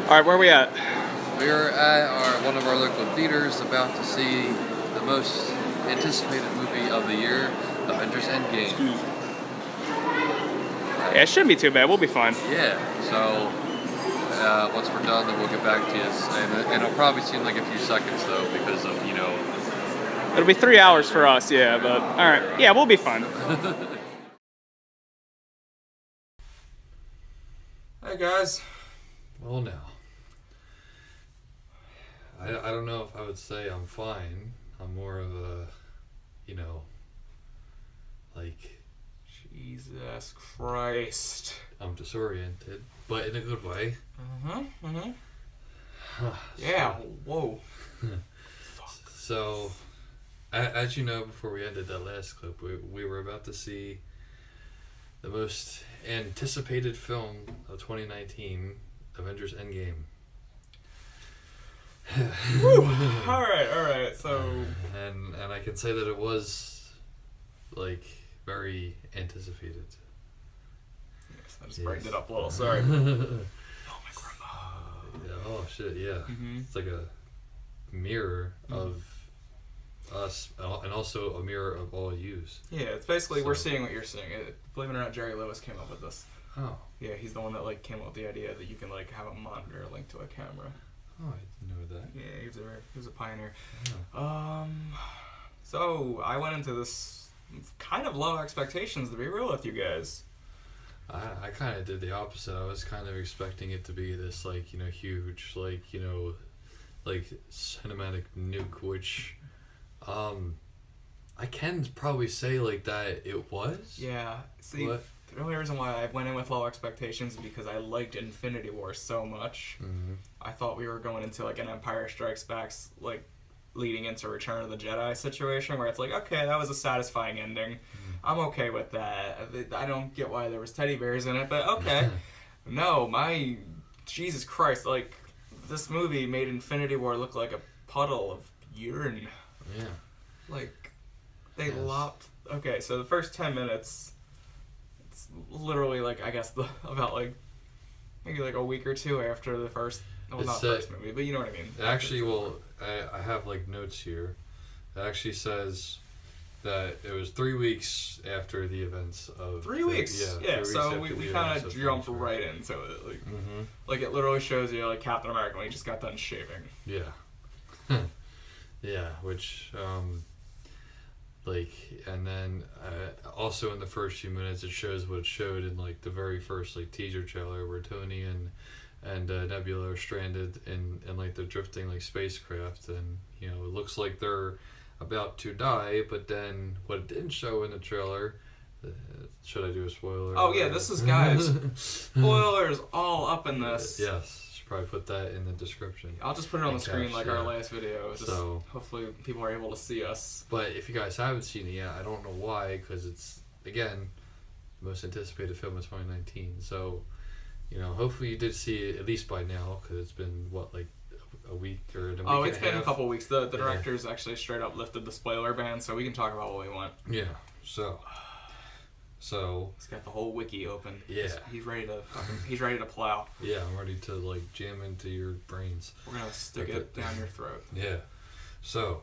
Alright, where are we at? We're at one of our local theaters about to see the most anticipated movie of the year, Avengers Endgame. Yeah, it shouldn't be too bad. We'll be fine. Yeah, so once we're done, then we'll get back to you. And it'll probably seem like a few seconds, though, because of, It'll be 3 hours for us, yeah, but alright. Yeah, we'll be fine. Hey, guys. Well, now. I don't know if I would say I'm fine. I'm more of a, like... Jesus Christ. I'm disoriented, but in a good way. Yeah, whoa. So, as you know, before we ended that last clip, we were about to see the most anticipated film of 2019, Avengers Endgame. Alright, so... And I can say that it was, like, very anticipated. Yes, I just brightened it up a little, sorry. Oh, my grandma. Yeah, oh, shit, yeah. Mm-hmm. It's like a mirror of us, and also a mirror of all yous. Yeah, it's basically, we're seeing what you're seeing. Believe it or not, Jerry Lewis came up with this. Oh. Yeah, he's the one that, like, came up with the idea that you can, like, have a monitor linked to a camera. Oh, I didn't know that. Yeah, he was a pioneer. Oh. So, I went into this kind of low expectations, to be real with you guys. I kind of did the opposite. I was kind of expecting it to be this, like, huge, like, like, cinematic nuke, which, I can probably say, like, that it was. Yeah, see, the only reason why I went in with low expectations is because I liked Infinity War so much. Mm-hmm. I thought we were going into, like, an Empire Strikes Back, like, leading into Return of the Jedi situation, where it's like, okay, that was a satisfying ending. Mm-hmm. I'm okay with that. I don't get why there was teddy bears in it, but okay. No, Jesus Christ, like, this movie made Infinity War look like a puddle of urine. Yeah. Like, they lopped... Okay, so the first 10 minutes, it's literally, like, I guess, about, like, maybe, like, a week or two after the first... Well, not first movie, but you know what I mean. Actually, well, I have, like, notes here. It actually says that it was 3 weeks after the events of... 3 weeks? Yeah, so we kind of jumped right into it. Like, like, it literally shows you, like, Captain America when he just got done shaving. Yeah. Yeah, which, like, and then also in the first few minutes it shows what it showed in, like, the very first, like, teaser trailer where Tony and Nebula are stranded in like the drifting, like, spacecraft, and it looks like they're about to die, but then what it didn't show in the trailer, should I do a spoiler? Oh yeah, this is, guys, spoilers all up in this. Yes, should probably put that in the description. I'll just put it on the screen like our last video, just so hopefully people are able to see us. But if you guys haven't seen it yet, I don't know why, because it's, again, the most anticipated film of 2019, so hopefully you did see it at least by now, because it's been, what, like a week or a week Oh, it's and a been half? A couple weeks. The directors actually straight up lifted the spoiler ban, so we can talk about what we want. Yeah, so he's got the whole wiki open. Yeah. He's ready to plow. Yeah, I'm ready to, like, jam into your brains. We're gonna stick it down your throat. Yeah. So,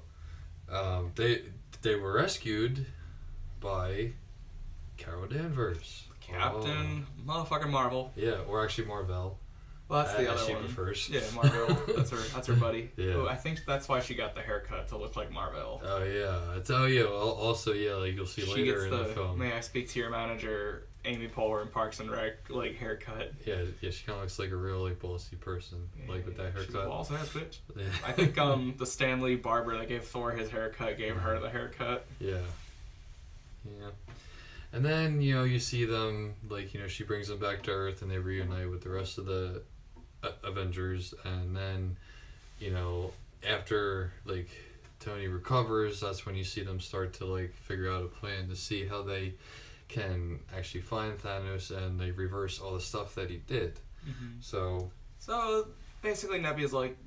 they were rescued by Carol Danvers. Captain motherfucking Marvel. Yeah, or actually Marvel. Well, that's the other she one. prefers. Yeah, Marvel. That's her buddy. Yeah. Oh, I think that's why she got the haircut, to look like Marvel. Oh yeah. Also, yeah, like you'll see She later gets in the film. May I speak to your manager, Amy Poehler in Parks and Rec, like, haircut. Yeah, she kind of looks like a real, like, bossy person, like, with that haircut. She's a boss ass bitch. Yeah. I think the Stan Lee barber that gave Thor his haircut gave her the haircut. Yeah. Yeah. And then, you see them, like, she brings them back to Earth and they reunite with the rest of the Avengers. And then, after, like, Tony recovers, that's when you see them start to, like, figure out a plan to see how they can actually find Thanos, and they reverse all the stuff that he did. Mm-hmm. So basically Nebula's like,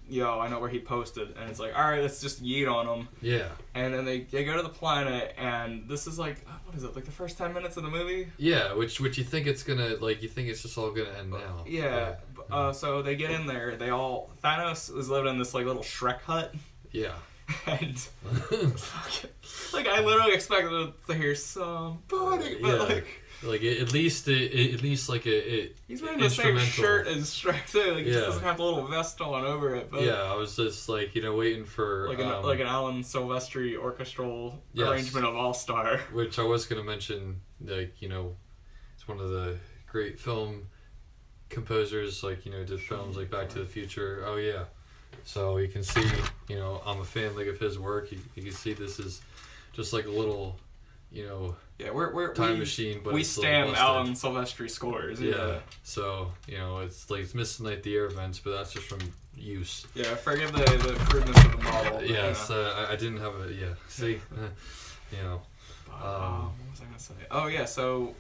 yo, I know where he posted, and it's like, alright, let's just yeet on him. Yeah. And then they go to the planet, and this is like, what is it, like the first 10 minutes of the movie? Yeah, which you think it's gonna, like, you think it's just all gonna end now. Yeah, but So they get in there. Thanos is living in this like little Shrek hut, Yeah. and like I literally expected to hear somebody, but at least like a he's wearing the same shirt as Shrek too. Like he just Yeah. doesn't have the little vest on over it. But I was just like waiting for like an Alan Silvestri orchestral arrangement of All Star. which I was gonna mention. Like it's one of the great film composers. Like did films like Back to the Future. Oh yeah. So you can see, I'm a fan like of his work. You can see this is just like a little, Yeah, we're time machine, but we it's a little stand busted. Alan Silvestri scores. Yeah. So it's like it's missing like the air vents, but that's just from use. Yeah, forgive the crudeness of the model. Yes, I didn't have a See, what was I gonna say? Oh yeah, so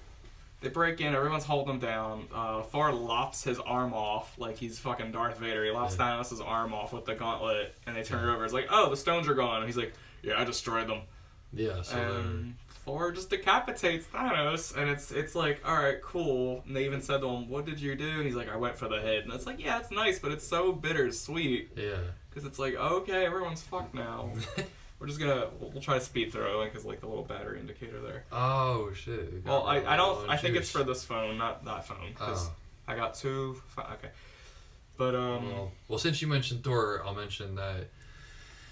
they break in, everyone's holding him down. Thor lops his arm off like he's fucking Darth Vader. He lops Thanos' arm off with the gauntlet, and they turn it over. It's like, oh, the stones are gone. And he's like, yeah, I destroyed them. Yeah. So and Thor just decapitates Thanos, and it's like, all right, cool. And they even said to him, what did you do? And he's like, I went for the head. And it's like, yeah, it's nice, but it's so bittersweet. Yeah. Because it's like, okay, everyone's fucked now. We're just we'll try to speed through it because like the little battery indicator there. Oh shit. Well, I think it's for this phone, not that phone, because Oh. I got two. Okay, but Well, since you mentioned Thor, I'll mention that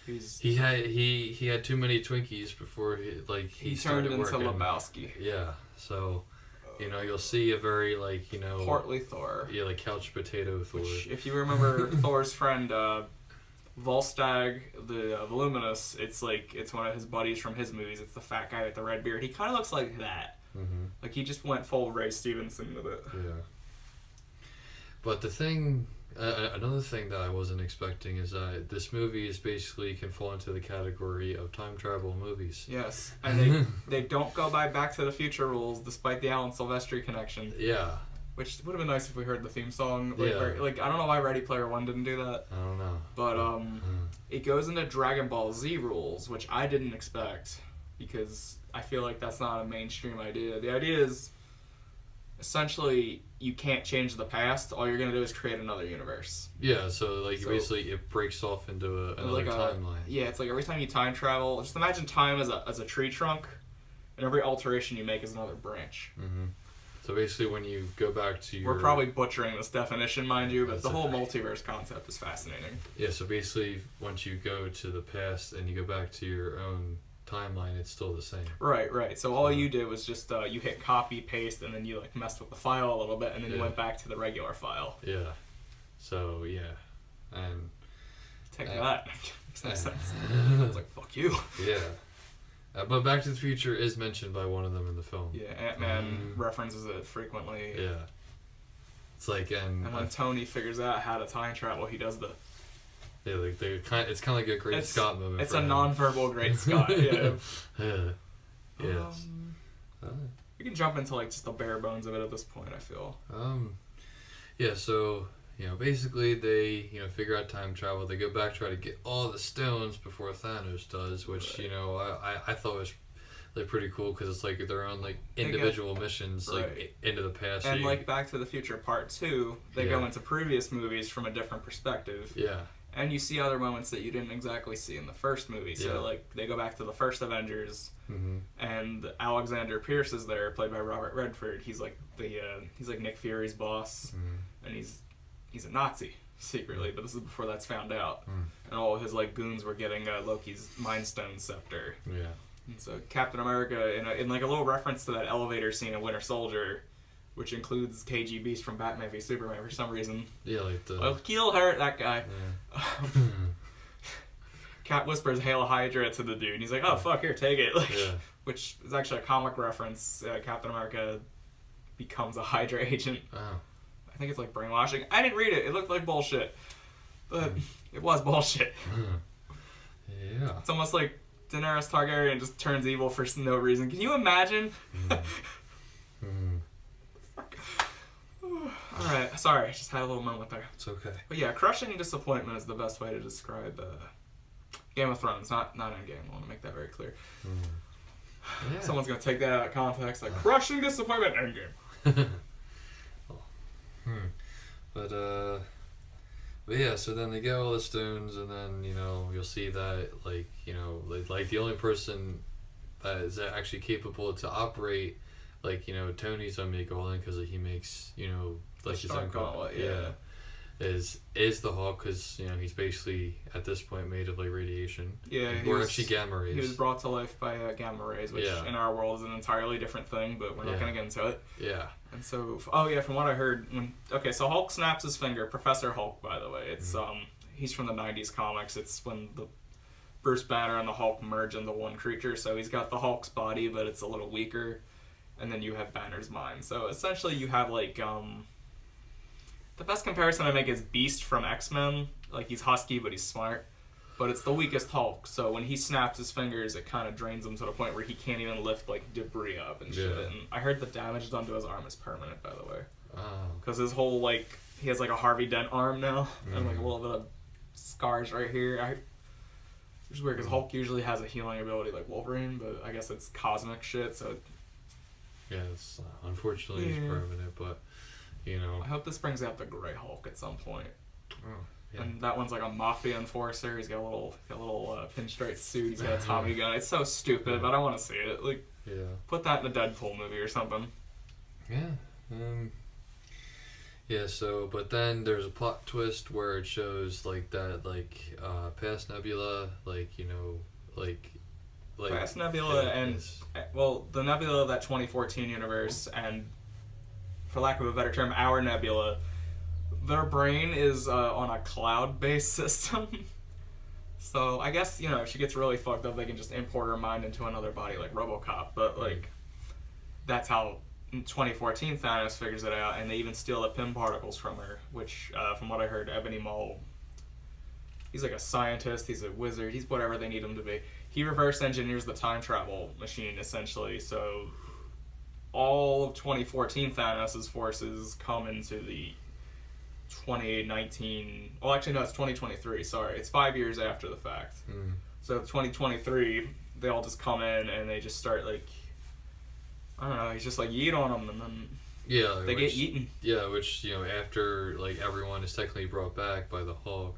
he's he had too many Twinkies before he turned started into working. Lebowski. Yeah. So, you'll see a very Portly Thor. Yeah, like couch potato Thor. Which, if you remember Thor's friend Volstagg, the Voluminous, it's one of his buddies from his movies. It's the fat guy with the red beard. He kind of looks like that. Mm-hmm. Like he just went full Ray Stevenson with it. Yeah. But the thing, another thing that I wasn't expecting is that this movie is basically can fall into the category of time travel movies. Yes, and they don't go by Back to the Future rules, despite the Alan Silvestri connection. Yeah. Which would have been nice if we heard the theme song. Yeah. I don't know why Ready Player One didn't do that. I don't know. But it goes into Dragon Ball Z rules, which I didn't expect because I feel like that's not a mainstream idea. The idea is essentially you can't change the past. All you're gonna do is create another universe. Yeah, so basically it breaks off into another timeline. Yeah, it's like every time you time travel, just imagine time as a tree trunk, and every alteration you make is another branch. Mm-hmm. So basically, when you go back to your... We're probably butchering this definition, mind you, but That's the whole okay. multiverse concept is fascinating. Yeah, so basically, once you go to the past and you go back to your own timeline, it's still the same. Right. So all you did was just you hit copy, paste, and then you messed with the file a little bit, and then you went back to the regular file. Yeah. So, yeah. And... Take that. Makes no sense. It's like, fuck you. Yeah. But Back to the Future is mentioned by one of them in the film. Yeah, Ant-Man references it frequently. Yeah. It's like, and when Tony figures out how to time travel, he does the... Yeah, it's kind of like a Great Scott moment. It's a non-verbal Great Scott, yeah. Yes. We can jump into just the bare bones of it at this point, I feel. Yeah, so... basically they, figure out time travel. They go back, try to get all the stones before Thanos does, which, I thought was pretty cool because it's like their own individual missions into the past. And Back to the Future Part 2, they go into previous movies from a different perspective. Yeah. And you see other moments that you didn't exactly see in the first movie. So they go back to the first Avengers, and Alexander Pierce is there, played by Robert Redford. He's like he's like Nick Fury's boss, and he's a Nazi secretly, but this is before that's found out. And all of his goons were getting Loki's Mind Stone scepter. Yeah. And so Captain America, in a little reference to that elevator scene in Winter Soldier, which includes KG Beast from Batman v Superman for some reason. Yeah, I'll kill her, that guy. Yeah. Cap whispers Hail Hydra to the dude, and he's like, oh fuck, here, take it. Which is actually a comic reference. Captain America becomes a Hydra agent. Oh. I think it's brainwashing. I didn't read it. It looked like bullshit. But it was bullshit. Yeah. It's almost like Daenerys Targaryen just turns evil for no reason. Can you imagine? Alright, sorry. I just had a little moment there. It's okay. But yeah, crushing disappointment is the best way to describe Game of Thrones, not Endgame. I want to make that very clear. Yeah. Someone's going to take that out of context. Crushing disappointment, Endgame. But yeah, so then they get all the stones, and then you'll see that like the only person that is actually capable to operate Tony's Omega Golem, because he makes like his own Gauntlet, is the Hulk, because he's basically at this point made of like radiation, Yeah, or actually gamma rays. He was brought to life by gamma rays, which in our world is an entirely different thing, but we're not going to get into it. Yeah. And so, from what I heard, so Hulk snaps his finger. Professor Hulk, by the way, it's he's from the '90s comics. It's when the Bruce Banner and the Hulk merge into one creature. So he's got the Hulk's body, but it's a little weaker, and then you have Banner's mind. So essentially, you have like the best comparison I make is Beast from X-Men. Like, he's husky, but he's smart. But it's the weakest Hulk, so when he snaps his fingers, it kind of drains him to the point where he can't even lift, like, debris up and shit. And I heard the damage done to his arm is permanent, by the way. Oh. Because his whole, like, he has, like, a Harvey Dent arm now, and, like, a little bit of scars right here. Which is weird, because Hulk usually has a healing ability like Wolverine, but I guess it's cosmic shit, so... Yeah, it's, unfortunately, it's permanent, but... I hope this brings out the Grey Hulk at some point. Oh, yeah. And that one's like a mafia enforcer. He's got a little pinstripe suit. He's got a Tommy gun. It's so stupid, but I want to see it. Like, put that in a Deadpool movie or something. Yeah. So, but then there's a plot twist where it shows like that, past Nebula, past Nebula and the Nebula of that 2014 universe, and for lack of a better term, our Nebula, their brain is on a cloud-based system. So I guess, if she gets really fucked up, they can just import her mind into another body like RoboCop. But, that's how in 2014 Thanos figures it out, and they even steal the Pym particles from her, which, from what I heard, Ebony Maw, he's like a scientist, he's a wizard, he's whatever they need him to be. He reverse engineers the time travel machine, essentially, so... all of 2014 Thanos' forces come into the 2019... Well, actually, no, it's 2023, sorry. It's 5 years after the fact. So 2023, they all just come in and they just start, I don't know, he's just yeet on them, and then they get eaten. Yeah, which, after, everyone is technically brought back by the Hulk,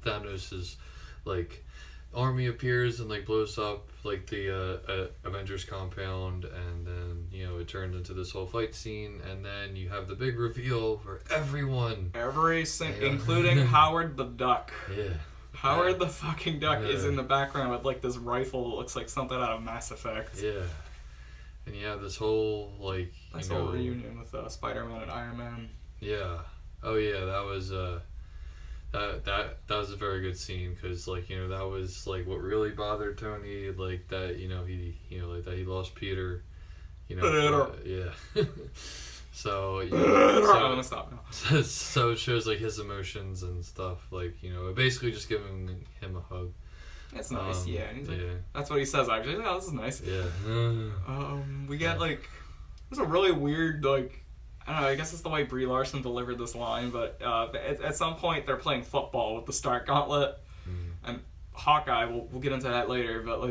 Thanos' army appears and blows up the Avengers compound, and then it turns into this whole fight scene, and then you have the big reveal for everyone, including Howard the Duck. Howard the fucking Duck is in the background with this rifle that looks like something out of Mass Effect. And you have this whole nice little reunion with Spider-Man and Iron Man. That was that was a very good scene, because that was what really bothered Tony, that that he lost Peter, so I'm gonna stop now. So it shows his emotions and stuff, basically just giving him a hug. That's nice. And he's that's what he says actually. Oh, this is nice. We get there's a really weird I don't know, I guess it's the way Brie Larson delivered this line, but at some point they're playing football with the Stark Gauntlet, and Hawkeye, we'll get into that later, but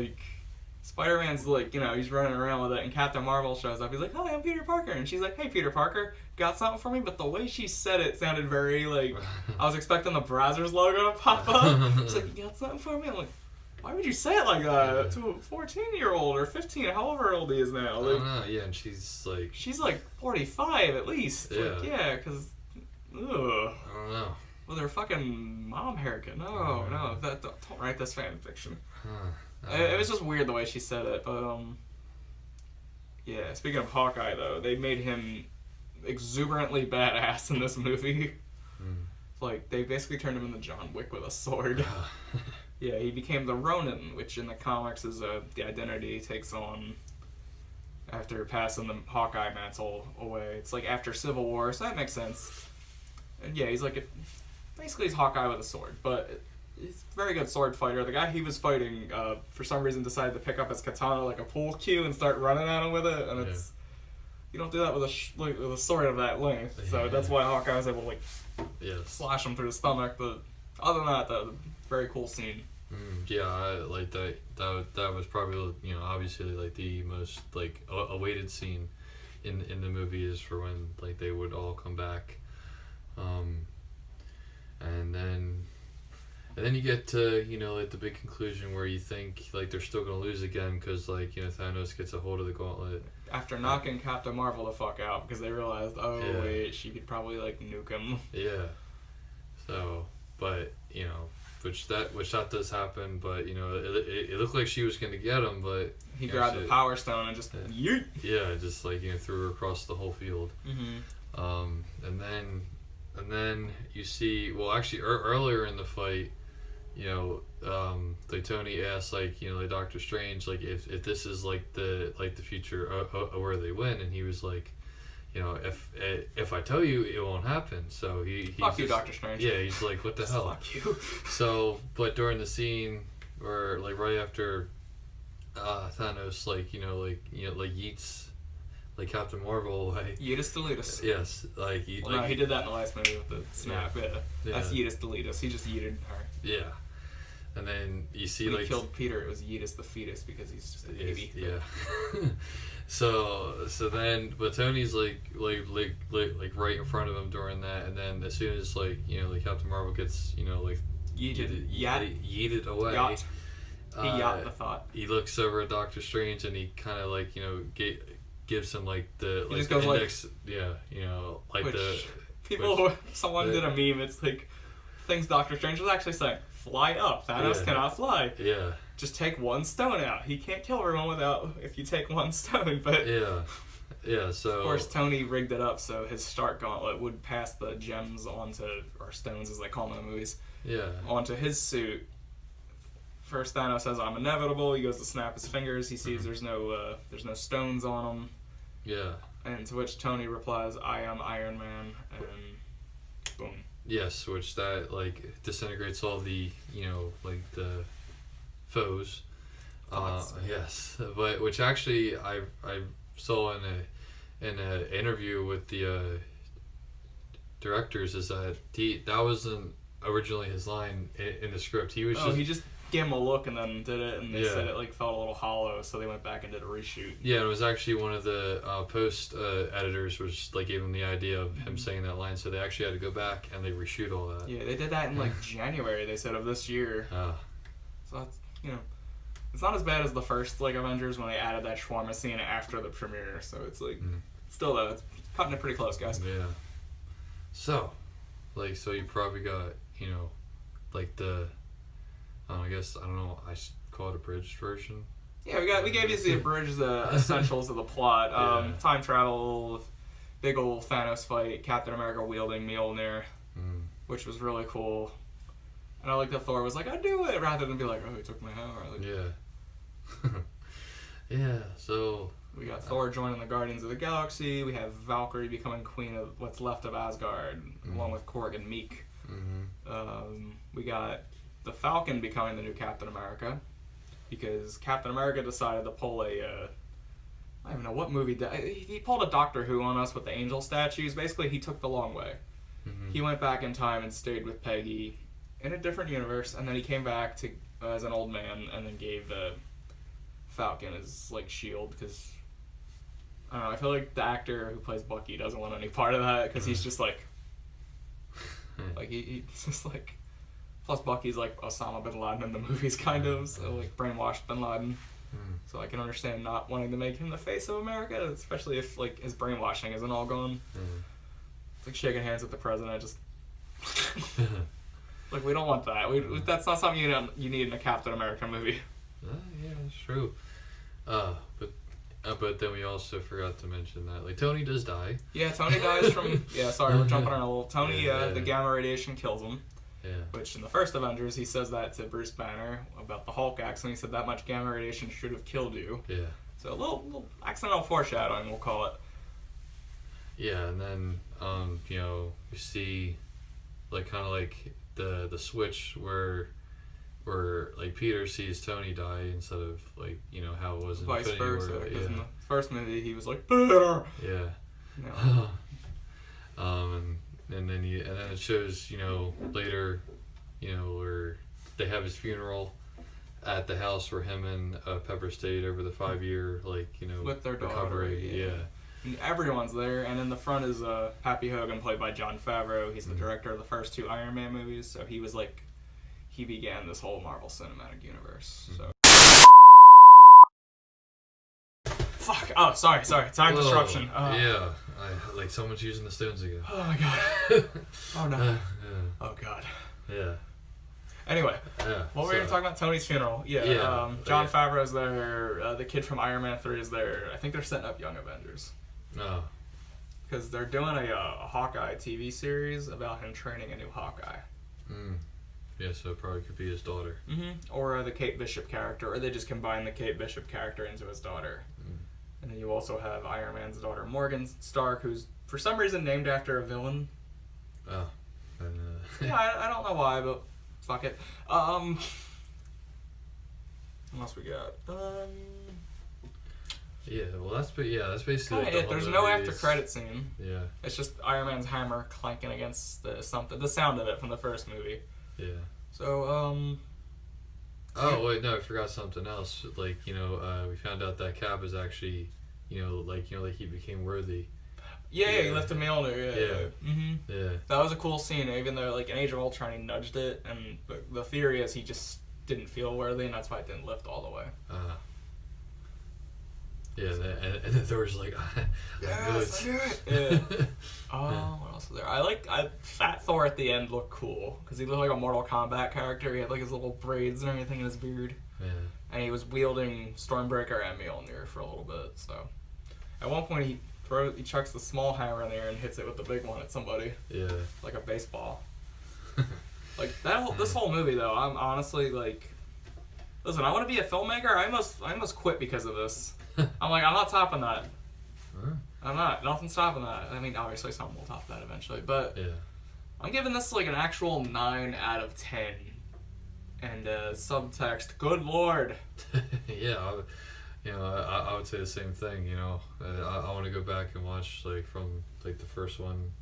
Spider-Man's he's running around with it, and Captain Marvel shows up. He's like, "Hi, I'm Peter Parker," and she's like, "Hey, Peter Parker, got something for me?" But the way she said it sounded very I was expecting the Brazzers logo to pop up. She's like, "You got something for me?" I'm like, why would you say it like that to a 14-year-old or 15, however old he is now? I don't know, and she's 45 at least. Because, ugh. I don't know. With her fucking mom haircut. No, don't write this fan fiction. It was just weird the way she said it, but, speaking of Hawkeye, though, they made him exuberantly badass in this movie. They basically turned him into John Wick with a sword. He became the Ronin, which in the comics is the identity he takes on after passing the Hawkeye mantle away. It's after Civil War, so that makes sense. And he's basically he's Hawkeye with a sword, but he's a very good sword fighter. The guy he was fighting, for some reason, decided to pick up his katana like a pool cue and start running at him with it, and it's... You don't do that with a sword of that length, so that's why Hawkeye was able to slash him through the stomach, but other than that, though, very cool scene. That was probably obviously the most awaited scene in the movie, is for when they would all come back And then you get to, like the big conclusion where you think like they're still gonna lose again because like Thanos gets a hold of the gauntlet After knocking Captain Marvel the fuck out because they realized, Yeah. wait, she could probably like nuke him. Yeah. So, but which that does happen, but it looked like she was gonna get him, but He grabbed the Power Stone and just yeet. yeah, just like threw her across the whole field. Mm-hmm. And then you see, well, actually earlier in the fight, like Tony asked like Doctor Strange like if this is like the future where they win, and he was like, if I tell you, it won't happen. So he Fuck you, Doctor Strange. Yeah, he's like, what the hell? Fuck you. So, but during the scene where like right after Thanos like yeets like Captain Marvel away. Yeetus Deletus. Yes, like No, he did that in the last movie with the snap. Yeah. Yeah. That's Yeetus Deletus. He just yeeted her. Yeah, and then you see When like he killed Peter, it was Yeetus the fetus because he's just a baby. yeah. So then, but Tony's like right in front of him during that, and then as soon as like Captain Marvel gets yeeted away. Yacht. He yacht the thought. He looks over at Doctor Strange and he kind of like gives him like the He just the goes index, like Which the people, someone did a meme. It's like things Doctor Strange was actually saying. Fly up. Thanos Yeah. cannot fly. yeah Just take one stone out. He can't kill everyone without if you take one stone. But yeah. So of course, Tony rigged it up so his Stark Gauntlet would pass the gems onto, or stones as they call them in the movies, yeah onto his suit. First, Thanos says, "I'm inevitable." He goes to snap his fingers. He sees there's no stones on him, yeah and to which Tony replies, "I am Iron Man," and boom. yes, which that like disintegrates all the like the foes. Thoughts. Yes, but which actually I saw in a interview with the directors is that that wasn't originally his line in the script. He was He just gave him a look and then did it, and they Yeah. said it like felt a little hollow, so they went back and did a reshoot. Yeah, it was actually one of the post editors was like gave him the idea of him saying that line, so they actually had to go back and they reshoot all that. Yeah, they did that in like January. They said of this year. So that's it's not as bad as the first like Avengers when they added that shawarma scene after the premiere. So it's like still though it's cutting it pretty close, guys. Yeah. So, so you probably got like the I guess I don't know. I should call it a abridged version. Yeah, we gave you the abridged essentials of the plot. Yeah. Time travel, big old Thanos fight, Captain America wielding Mjolnir, which was really cool. And I like that Thor was like, "I do it," rather than be like, "Oh, he took my hammer." Like, Yeah. Yeah. So we got Thor joining the Guardians of the Galaxy. We have Valkyrie becoming queen of what's left of Asgard, along with Korg and Meek. We got the Falcon becoming the new Captain America, because Captain America decided to pull I don't even know what movie. He pulled a Doctor Who on us with the angel statues. Basically, he took the long way. He went back in time and stayed with Peggy in a different universe, and then he came back to as an old man, and then gave the Falcon his like shield, because I don't know. I feel like the actor who plays Bucky doesn't want any part of that, because he's just like he's just like. Plus, Bucky's like Osama bin Laden in the movies, kind of, so like brainwashed bin Laden. So I can understand not wanting to make him the face of America, especially if like his brainwashing isn't all gone. It's like shaking hands with the president, just like we don't want that. That's not something you need in a Captain America movie. yeah, that's true. But then we also forgot to mention that like Tony does die. Yeah, Tony dies from. Yeah, sorry, we're jumping on a little. Tony, Yeah. the gamma radiation kills him. Yeah. Which in the first Avengers, he says that to Bruce Banner about the Hulk accident. He said that much gamma radiation should have killed you. Yeah. So a little accidental foreshadowing, we'll call it. Yeah, and then we see like kind of like the switch where like Peter sees Tony die instead of like how it was in Vice Infinity versa, War. because in the first movie he was like, Peter! Yeah. No. And then it shows later where they have his funeral at the house where him and Pepper stayed over the 5-year With their daughter, recovery. yeah. And everyone's there, and in the front is Happy Hogan, played by Jon Favreau. He's the director of the first 2 Iron Man movies, so he was like, he began this whole Marvel Cinematic Universe. So. Fuck! Oh, sorry. Time disruption. Yeah, like someone's using the stones again. Oh my god. Oh no. Yeah. Oh god. Yeah. Anyway, Yeah. what were we talking about? Tony's funeral. Yeah. Jon Favreau's there. The kid from Iron Man 3 is there. I think they're setting up Young Avengers. No. Because they're doing a Hawkeye TV series about him training a new Hawkeye. Yeah, so it probably could be his daughter. Or the Kate Bishop character, or they just combine the Kate Bishop character into his daughter. And then you also have Iron Man's daughter, Morgan Stark, who's for some reason named after a villain. Oh. And, Yeah, I don't know why, but fuck it. What else we got? Yeah, well, that's basically Kinda like it. There's no after credit scene. Yeah. It's just Iron Man's hammer clanking against the sound of it from the first movie. Yeah. So, Oh wait, no, I forgot something else. Like, we found out that Cap is actually, like he became worthy. Yeah, he lifted Mjolnir. Yeah. Yeah. That was a cool scene, even though like in Age of Ultron he nudged it, and the theory is he just didn't feel worthy, and that's why it didn't lift all the way. Yeah, and then Thor's like, yes, I knew it. Yeah. What else is there? Fat Thor at the end looked cool because he looked like a Mortal Kombat character. He had like his little braids and everything in his beard. Yeah. And he was wielding Stormbreaker and Mjolnir for a little bit. So at one point he chucks the small hammer in there and hits it with the big one at somebody. Yeah. Like a baseball. Like this whole movie though, I'm honestly like, listen, I want to be a filmmaker. I almost quit because of this. I'm like, I'm not topping that. Huh? I'm not. Nothing's stopping that. I mean, obviously something will top that eventually, but Yeah. I'm giving this like an actual 9 out of 10. And subtext, good lord. Yeah, I would say the same thing. I want to go back and watch like from like the first one,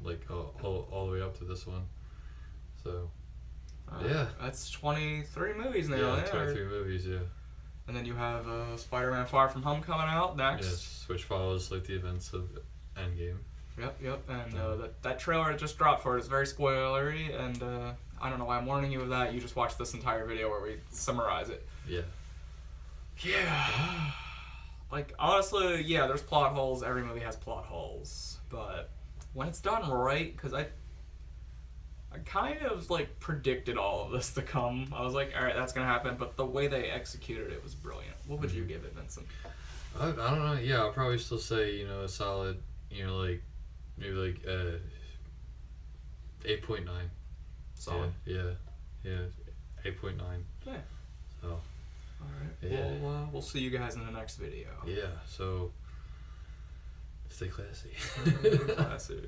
like all the way up to this one. So yeah, that's 23 movies now. Yeah, 23 movies. Yeah. And then you have Spider-Man: Far From Home coming out next. Yes, which follows like the events of Endgame. Yep. And that trailer that just dropped for it is very spoilery, and I don't know why I'm warning you of that. You just watch this entire video where we summarize it. Yeah. Yeah. Like, honestly, yeah, there's plot holes. Every movie has plot holes. But when it's done right, because I kind of, like, predicted all of this to come. I was like, alright, that's going to happen. But the way they executed it was brilliant. What would you give it, Vincent? I don't know. Yeah, I'll probably still say, a solid, like, maybe like 8.9. Solid. Yeah. 8.9. Yeah. So. Alright. Yeah. We'll see you guys in the next video. Yeah. So. Stay classy. Classy.